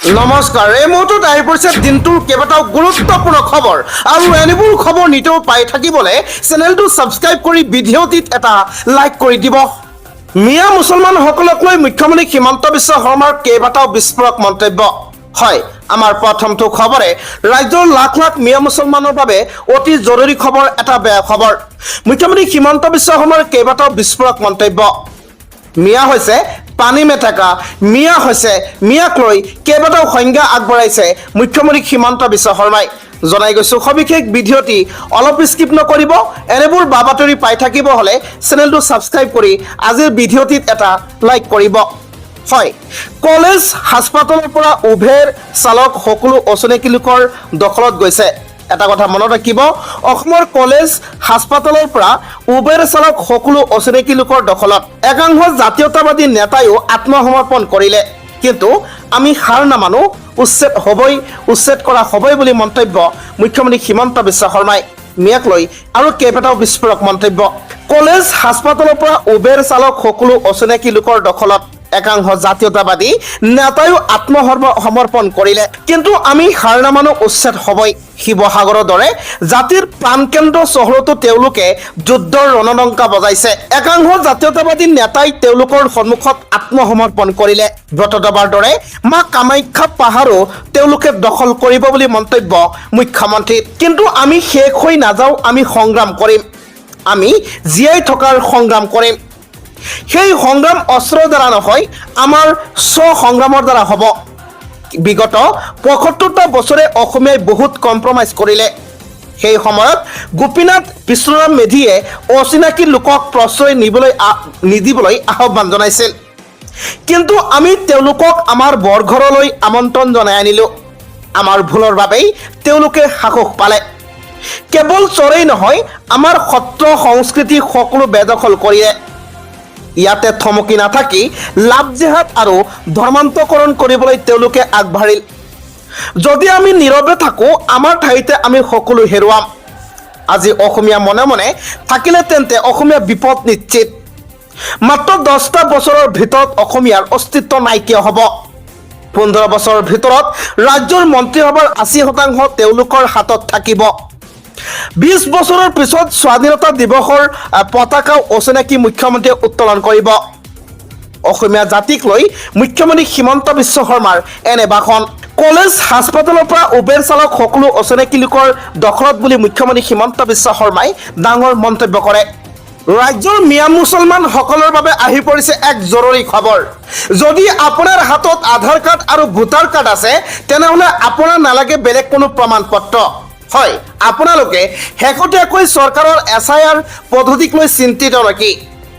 নমস্কাৰ এই মুহূৰ্তত আহি পৰিছে দিনটোৰ কেইবাটাও গুৰুত্বপূৰ্ণ খবৰ আৰু এনেবোৰ খবৰ নিতেও পাই থাকিবলৈ চেনেলটো ছাবস্ক্ৰাইব কৰি ভিডিঅ'টিত এটা লাইক কৰি দিব। মিয়া মুছলমানসকলক লৈ মুখ্যমন্ত্ৰী হিমন্ত বিশ্ব শৰ্মাৰ কেইবাটাও বিস্ফোৰক মন্তব্য। হয়, আমাৰ প্ৰথমটো খবৰে ৰাজ্যৰ লাখ লাখ মিয়া মুছলমানৰ বাবে অতি জৰুৰী খবৰ, এটা বেয়া খবৰ। মুখ্যমন্ত্ৰী হিমন্ত বিশ্ব শৰ্মাৰ কেইবাটাও বিস্ফোৰক মন্তব্য। মিয়া হৈছে পানী মেটেকা, মিয়া হৈছে মিয়াক লৈ কেইবাটাও সংজ্ঞা আগবঢ়াইছে মুখ্যমন্ত্ৰী হিমন্ত বিশ্ব শৰ্মাই। জনাই গৈছো সবিশেষ ভিডিঅ'টি অলপ স্কিপ নকৰিব। এনেবোৰ বাতৰি পাই থাকিব হ'লে চেনেলটো ছাবস্ক্ৰাইব কৰি আজিৰ ভিডিঅ'টিত এটা লাইক কৰিব। হয়, কলেজ হাস্পাতালৰ পৰা উবেৰ চালক সকলো অচিনাকি লোকৰ দখলত গৈছে। এটা কথা মনত ৰাখিব, অসমৰ কলেজ হাস্পাতালৰ পৰা উবেৰ চালক সকলো অচিনাকি লোকৰ দখলত। একাংশ জাতীয়তাবাদী নেতাইও আত্মসমৰ্পণ কৰিলে, কিন্তু আমি হাৰ নামানো, উচ্ছেদ কৰা হ'বই বুলি মন্তব্য মুখ্যমন্ত্ৰী হিমন্ত বিশ্ব শৰ্মাই। মিয়াক লৈ আৰু কেইবাটাও বিস্ফোৰক মন্তব্য। কলেজ হাস্পাতালৰ পৰা উবেৰ চালক সকলো অচিনাকি লোকৰ দখলত। একাংশ জাতীয়তাবাদী নেতাইও আত্মসমৰ্পণ কৰিলে, কিন্তু আমি হাৰ নামানো, উচ্ছেদ হ'বই। শিৱসাগৰৰ দৰে জাতিৰ প্ৰাণকেন্দ্ৰ চহৰতো তেওঁলোকে যুদ্ধৰ ৰণডংকা বজাইছে। একাংশ জাতীয়তাবাদী নেতাই তেওঁলোকৰ সন্মুখত আত্মসমৰ্পণ কৰিলে। ব্ৰতদবাৰ দৰে মা কামাখ্যা পাহাৰো তেওঁলোকে দখল কৰিব বুলি মন্তব্য মুখ্যমন্ত্ৰী। কিন্তু আমি শেষ হৈ নাযাওঁ, আমি সংগ্ৰাম কৰিম, আমি জীয়াই থকাৰ সংগ্ৰাম কৰিম। সেই সংগ্ৰাম অস্ত্ৰৰ দ্বাৰা নহয়, আমাৰ স্বসংগ্ৰামৰ দ্বাৰা হ'ব। বিগত ৭৫টা বছৰে অসমীয়াই বহুত কম্প্ৰমাইজ কৰিলে। সেই সময়ত গোপীনাথ বিষ্ণুৰাম মেধিয়ে অচিনাকি লোকক প্ৰশ্ৰয় নিদিবলৈ আহ্বান জনাইছিল, কিন্তু আমি তেওঁলোকক আমাৰ বৰঘৰলৈ আমন্ত্ৰণ জনাই আনিলোঁ। আমাৰ ভুলৰ বাবেই তেওঁলোকে সাহস পালে। কেৱল চৰেই নহয়, আমাৰ সত্ৰ সংস্কৃতি সকলো বেদখল কৰিলে। ইয়াতে থমকি নাথাকি লাভ জেহাদ আৰু ধৰ্মান্তকৰণ কৰিবলৈ তেওঁলোকে আগবাঢ়িল। যদি আমি নীৰৱে থাকোঁ, আমাৰ ঠাইতে আমি সকলো হেৰুৱাম। আজি অসমীয়া মনে মনে থাকিলে তেন্তে অসমীয়া বিপদ নিশ্চিত। মাত্ৰ 10টা বছৰৰ ভিতৰত অসমীয়াৰ অস্তিত্ব নাইকিয়া হ'ব। 15 বছৰৰ ভিতৰত ৰাজ্যৰ মন্ত্ৰীসভাৰ 80% তেওঁলোকৰ হাতত থাকিব। 20 বছৰৰ পিছত স্বাধীনতা দিৱসৰ পতাকাও অচিনাকি মুখ্যমন্ত্ৰীয়ে উত্তোলন কৰিব। অসমীয়া জাতিক লৈ মুখ্যমন্ত্ৰী হিমন্ত বিশ্ব শৰ্মাৰ এনে ভাষণ। কলেজ হাস্পাতালৰ পৰা উবেৰ চালক সকলো অচিনাকি লোকৰ দখলত বুলি মুখ্যমন্ত্ৰী হিমন্ত বিশ্ব শৰ্মাই ডাঙৰ মন্তব্য কৰে। ৰাজ্যৰ মিয়া মুছলমানসকলৰ বাবে আহি পৰিছে এক জৰুৰী খবৰ। যদি আপোনাৰ হাতত আধাৰ কাৰ্ড আৰু ভোটাৰ কাৰ্ড আছে, তেনেহ'লে আপোনাৰ নালাগে বেলেগ কোনো প্ৰমাণ পত্ৰ। হয়, আপোনালোকে শেহতীয়াকৈ চৰকাৰৰ SIR পদ্ধতিক লৈ চিন্তিত নেকি?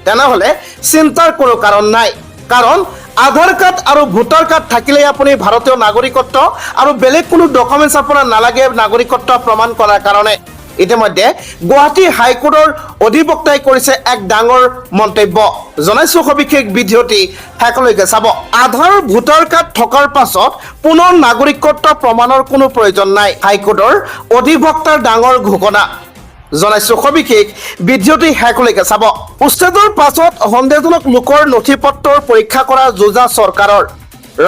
তেনেহ'লে চিন্তাৰ কোনো কাৰণ নাই, কাৰণ আধাৰ কাৰ্ড আৰু ভোটাৰ কাৰ্ড থাকিলেই আপুনি ভাৰতীয় নাগৰিকত্ব আৰু বেলেগ কোনো ডকুমেণ্টছ আপোনাৰ নালাগে নাগৰিকত্ব প্ৰমাণ কৰাৰ কাৰণে। ইতিমধ্যে গুৱাহাটী হাইকোৰ্টৰ অধিবক্তাই কৰিছে এক ডাঙৰ মন্তব্য। জনাইছো সবিশেষ ভিডিঅ'টি শেষলৈকে চাব। আধাৰ ভোটাৰ কাৰ্ড থকাৰ পাছত পুনৰ নাগৰিকত্ব প্ৰমাণৰ কোনো প্ৰয়োজন নাই, হাইকোৰ্টৰ অধিবক্তাৰ ডাঙৰ ঘোষণা। জনাইছো সবিশেষ ভিডিঅ'টি শেষলৈকে চাব। উচ্ছেদৰ পাছত সন্দেহজনক লোকৰ নথি পত্ৰৰ পৰীক্ষা কৰা যোজা চৰকাৰৰ।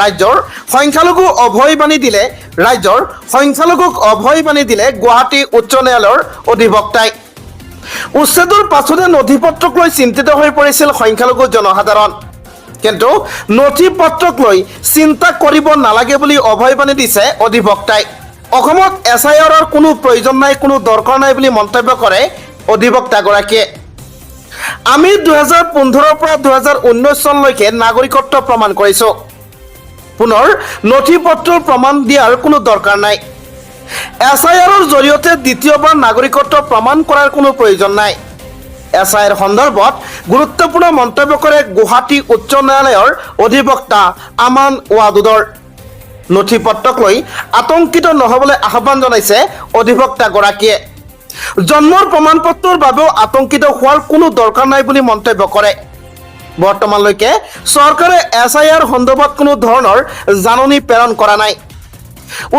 ৰাজ্যৰ সংখ্যালঘুক অভয় বাণী দিলে গুৱাহাটী উচ্চ ন্যায়ালয়ৰ অধিবক্তাই। উচ্ছেদৰ পাছতে নথি পত্ৰক লৈ চিন্তিত হৈ পৰিছিল সংখ্যালঘু জনসাধাৰণ, কিন্তু নথি পত্ৰক লৈ চিন্তা কৰিব নালাগে বুলি অভয়বাণী দিছে অধিবক্তাই। অসমত SIRৰ কোনো প্ৰয়োজন নাই, কোনো দৰকাৰ নাই বুলি মন্তব্য কৰে অধিবক্তাগৰাকীয়ে। আমি 2015ৰ পৰা 2019 চনলৈকে নাগৰিকত্ব প্ৰমাণ কৰিছোঁ। পুনৰ নথি পত্ৰৰ প্ৰমাণ দিয়াৰ কোনো দৰকাৰ নাই। SIRৰ জৰিয়তে দ্বিতীয়বাৰ নাগৰিকত্ব প্ৰমাণ কৰাৰ কোনো প্ৰয়োজন নাই। SIR সন্দৰ্ভত গুৰুত্বপূৰ্ণ মন্তব্য কৰে গুৱাহাটী উচ্চ ন্যায়ালয়ৰ অধিবক্তা আমান ৱাদুদৰ। নথি পত্ৰক লৈ আতংকিত নহ'বলৈ আহ্বান জনাইছে অধিবক্তাগৰাকীয়ে। জন্মৰ প্ৰমাণ পত্ৰৰ বাবেও আতংকিত হোৱাৰ কোনো দৰকাৰ নাই বুলি মন্তব্য কৰে। বৰ্তমানলৈকে চৰকাৰে SIR সন্দৰ্ভত কোনো ধৰণৰ জাননী প্ৰেৰণ কৰা নাই।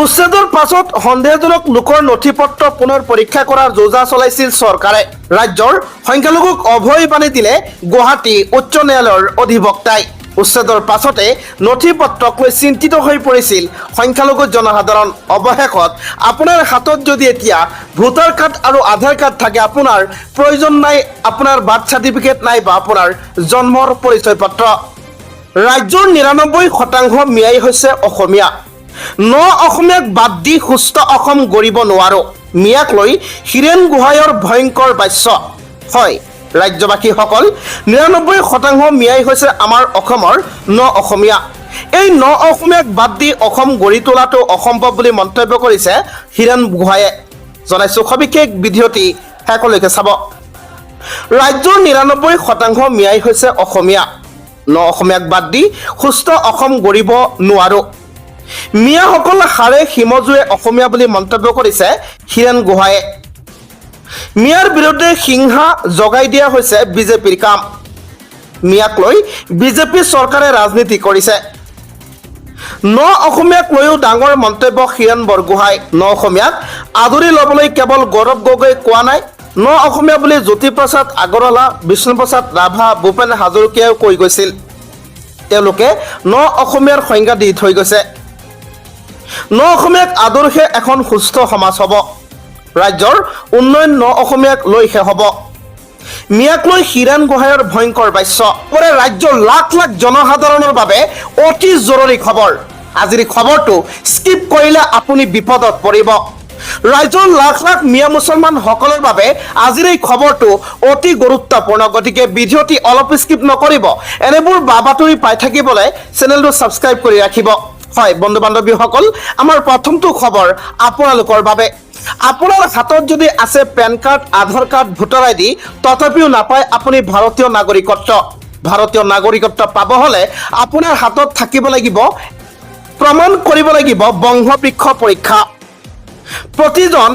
উচ্ছেদৰ পাছত সন্দেহজনক লোকৰ নথি পত্ৰ পুনৰ পৰীক্ষা কৰাৰ যোজনা চলাইছিল চৰকাৰে। ৰাজ্যৰ সংখ্যালঘুক অভয় বাণী দিলে গুৱাহাটী উচ্চ ন্যায়ালয়ৰ অধিবক্তাই। উচ্ছেদৰ পাছতে নথি পত্ৰক লৈ চিন্তিত হৈ পৰিছিল সংখ্যালঘু জনসাধাৰণ। অৱশেষত আপোনাৰ হাতত যদি এতিয়া ভোটাৰ কাৰ্ড আৰু আধাৰ কাৰ্ড থাকে, আপোনাৰ প্ৰয়োজন নাই আপোনাৰ বাৰ্থ চাৰ্টিফিকেট নাই বা আপোনাৰ জন্মৰ পৰিচয় পত্ৰ। ৰাজ্যৰ ৯৯% মিয়াই হৈছে অসমীয়া। অসমীয়াক বাদ দি সুস্থ অসম গঢ়িব নোৱাৰো, মিয়াক লৈ হীৰেণ গোহাঁইৰ ভয়ংকৰ বাক্য। হয় ৰাজ্যবাসীসকল, ৯৯% মিয়াই হৈছে আমাৰ অসমৰ অসমীয়া। এই অসমীয়াক বাদ দি অসম গঢ়ি তোলাটো অসম্ভৱ বুলি মন্তব্য কৰিছে হীৰেণ গোহাঁইয়ে। জনাইছো সবিশেষ ভিডিঅ'টি শেষলৈকে চাব। ৰাজ্যৰ ৯৯% মিয়াই হৈছে অসমীয়া। অসমীয়াক বাদ দি সুস্থ অসম গঢ়িব নোৱাৰো, মিয়াসকল হাড়ে হিমজুৱে অসমীয়া বুলি মন্তব্য কৰিছে হীৰেণ গোহাঁইয়ে। মিয়াৰ বিৰুদ্ধে হিংসা জগাই দিয়া হৈছে বিজেপিৰ কাম। মিয়াক লৈ বিজেপি চৰকাৰে ৰাজনীতি কৰিছে। অসমীয়াক লৈও ডাঙৰ মন্তব্য হীৰেণ বৰগোহাঁই। অসমীয়াক আদৰি ল'বলৈ কেৱল গৌৰৱ গগৈ কোৱা নাই, অসমীয়া বুলি জ্যোতিপ্ৰসাদ আগৰৱালা, বিষ্ণুপ্ৰসাদ ৰাভা, ভূপেন হাজৰিকাইও কৈ গৈছিল। তেওঁলোকে অসমীয়াৰ সংজ্ঞা দি থৈ গৈছে। অসমীয়াক আদৰ্শে এখন সুস্থ সমাজ হ'ব, ৰাজ্যৰ উন্নয়ন অসমীয়াক লৈহে হ'ব। মিয়াক লৈ হীৰেণ গোহাঁইৰ ভয়ংকৰ বাক্য। ৰাজ্যৰ লাখ লাখ জনসাধাৰণৰ বাবে অতি জৰুৰী খবৰ। আজিৰ খবৰটো স্কিপ কৰিলে আপুনি বিপদত পৰিব। ৰাজ্যৰ লাখ লাখ মিয়া মুছলমানসকলৰ বাবে আজিৰ এই খবৰটো অতি গুৰুত্বপূৰ্ণ, গতিকে ভিডিঅ'টি অলপ স্কিপ নকৰিব। এনেবোৰ বাতৰি পাই থাকিবলৈ চেনেলটো ছাবস্ক্ৰাইব কৰি ৰাখিব। হয় বন্ধু বান্ধৱীসকল, আমাৰ প্ৰথমটো খবৰ আপোনালোকৰ বাবে। আপোনাৰ হাতত যদি আছে পেন কাৰ্ড, আধাৰ কাৰ্ড, ভোটাৰ ID, তথাপিও নাপায় আপুনি ভাৰতীয় নাগৰিকত্ব। ভাৰতীয় নাগৰিকত্ব পাব হ'লে আপোনাৰ হাতত থাকিব লাগিব, প্ৰমাণ কৰিব লাগিব বংশবৃক্ষ পৰীক্ষা। প্ৰতিজন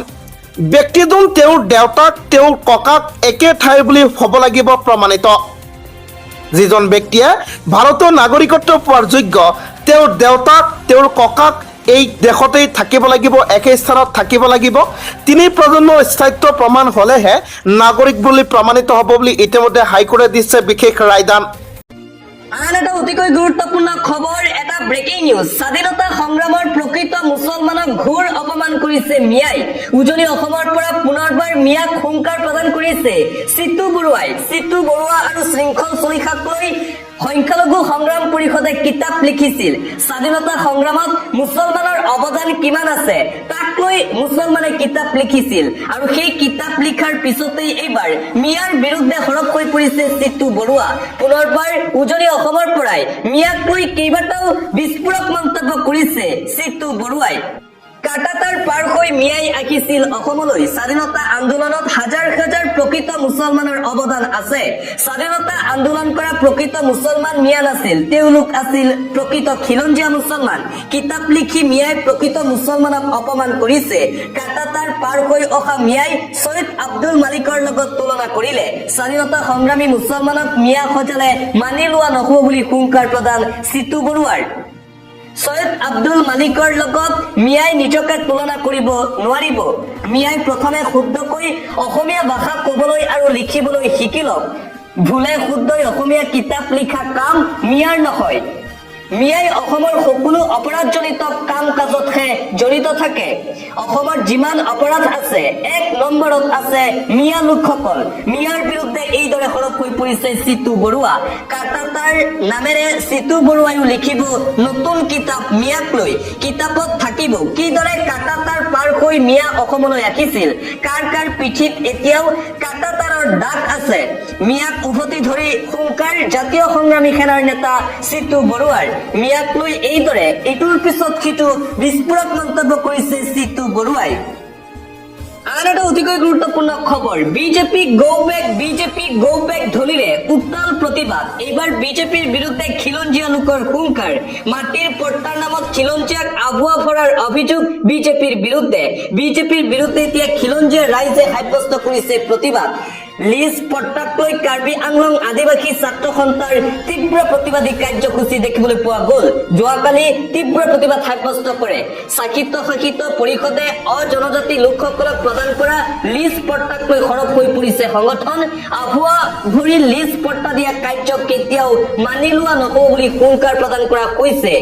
ব্যক্তিজন তেওঁৰ দেউতাক, তেওঁৰ ককাক একে ঠাইৰ বুলি হ'ব লাগিব প্ৰমাণিত। যিজন ব্যক্তিয়ে ভাৰতীয় নাগৰিকত্ব পোৱাৰ যোগ্য, তেওঁৰ দেউতাক, তেওঁৰ ককাক এই দেশতেই থাকিব লাগিব, একে স্থানত থাকিব লাগিব। তিনি প্ৰজন্মৰ স্থায়িত্ব প্ৰমাণ হ'লেহে নাগৰিক বুলি প্ৰমাণিত হ'ব বুলি ইতিমধ্যে হাইকোৰ্টে দিছে বিশেষ ৰায়দান। আন এটা অতিকৈ গুৰুত্বপূৰ্ণ খবৰ, এটা ব্ৰেকিং নিউজ। স্বাধীনতা সংগ্ৰামৰ প্ৰকৃত মুছলমানক ঘোৰ অপমান কৰিছে মিয়াই। উজনি অসমৰ পৰা পুনৰবাৰ মিয়াক হুংকাৰ প্ৰদান কৰিছে চিতু বৰুৱাই। চিতু বৰুৱা আৰু শৃংখল চলিহাক লৈ সংখ্যালঘু সংগ্ৰাম পৰিষদে কিতাপ লিখিছিল। স্বাধীনতা সংগ্ৰামত মুছলমানৰ অৱদান কিমান আছে তাক লৈ মুছলমানে কিতাপ লিখিছিল, আৰু সেই কিতাপ লিখাৰ পিছতেই এইবাৰ মিয়াৰ বিৰুদ্ধে সৰব হৈ পৰিছে চিতু বৰুৱা। পুনৰবাৰ উজনি অসমৰ পৰাই মিয়াক লৈ কেইবাটাও বিস্ফোৰক মন্তব্য কৰিছে চিতু বৰুৱাই। কাটাতাৰ পাৰ হৈ মিয়াই আহিছিল অসমলৈ। স্বাধীনতা আন্দোলনত হাজাৰ হাজাৰ প্ৰকৃত মুছলমানৰ অৱদান আছে। স্বাধীনতা আন্দোলন কৰা প্ৰকৃত মুছলমান মিয়া নাছিল, তেওঁলোক আছিল প্ৰকৃত খিলঞ্জীয়া মুছলমান। কিতাপ লিখি মিয়াই প্ৰকৃত মুছলমানক অপমান কৰিছে। কাটাতাৰ পাৰ হৈ অহা মিয়াই ছৈয়দ আব্দুল মালিকৰ লগত তুলনা কৰিলে। স্বাধীনতা সংগ্ৰামী মুছলমানক মিয়া সজালে মানি লোৱা নহ'ব বুলি হুংকাৰ প্ৰদান চিতু বৰুৱাৰ। ছৈয়দ আব্দুল মালিকৰ লগত মিয়াই নিজকে তুলনা কৰিব নোৱাৰিব। মিয়াই প্ৰথমে শুদ্ধকৈ অসমীয়া ভাষা ক'বলৈ আৰু লিখিবলৈ শিকি লওক। ভুলে শুদ্ধই অসমীয়া কিতাপ লিখা কাম মিয়াৰ নহয়। মিয়াই অসমৰ সকলো অপৰাধজনিত কাম কাজতহে জড়িত থাকে। অসমত যিমান অপৰাধ আছে, ১ নম্বৰত আছে মিয়া লোকসকল। মিয়াৰ বিৰুদ্ধে এইদৰে সৰব হৈ পৰিছে চিতু বৰুৱা। কাটাতাৰ নামেৰে চিতু বৰুৱাইও লিখিব নতুন কিতাপ মিয়াক লৈ। কিতাপত থাকিব কিদৰে কাটাতাৰ পাৰ হৈ মিয়া অসমলৈ আহিছিল, কাৰ কাৰ পিঠিত এতিয়াও কাটাতাৰৰ দাগ আছে। মিয়াক উভতি ধৰি হুংকাৰ জাতীয় সংগ্ৰামী সেনাৰ নেতা চিতু বৰুৱাৰ। মিয়াক লৈ এইদৰে ইটোৰ পিছত সিটো বিস্ফোৰক মন্তব্য কৰিছে চিতু বৰুৱাই। আন এটা অতিকৈ গুৰুত্বপূৰ্ণ খবৰ, বিজেপি গো বেক ধ্বনিৰে উত্তাল প্ৰতিবাদ। এইবাৰ বিজেপিৰ বিৰুদ্ধে খিলঞ্জীয়া লোকৰ হুংকাৰ। মাটিৰ পট্টাৰ নামত খিলঞ্জীয়াক আভুৱা ভৰাৰ অভিযোগ বিজেপিৰ বিৰুদ্ধে এতিয়া খিলঞ্জীয়া ৰাইজে সাব্যস্ত কৰিছে প্ৰতিবাদ। লিজ পট্টাক লৈ কাৰ্বি আংলং আদিবাসী ছাত্ৰ সন্থাৰ তীব্ৰ প্ৰতিবাদী কাৰ্যসূচী দেখিবলৈ পোৱা গ'ল। যোৱাকালি তীব্ৰ প্ৰতিবাদ সাব্যস্ত কৰে স্বায়ত্ত শাসিত পৰিষদে অজনজাতি লোকসকলক প্ৰদান কৰা লিজ পট্টাক লৈ সৰব হৈ পৰিছে সংগঠন। আভুৱা ভৰি লিজ পট্টা দিয়া কাৰ্য কেতিয়াও মানি লোৱা নহ'ব বুলি হুংকাৰ প্ৰদান কৰা হৈছে।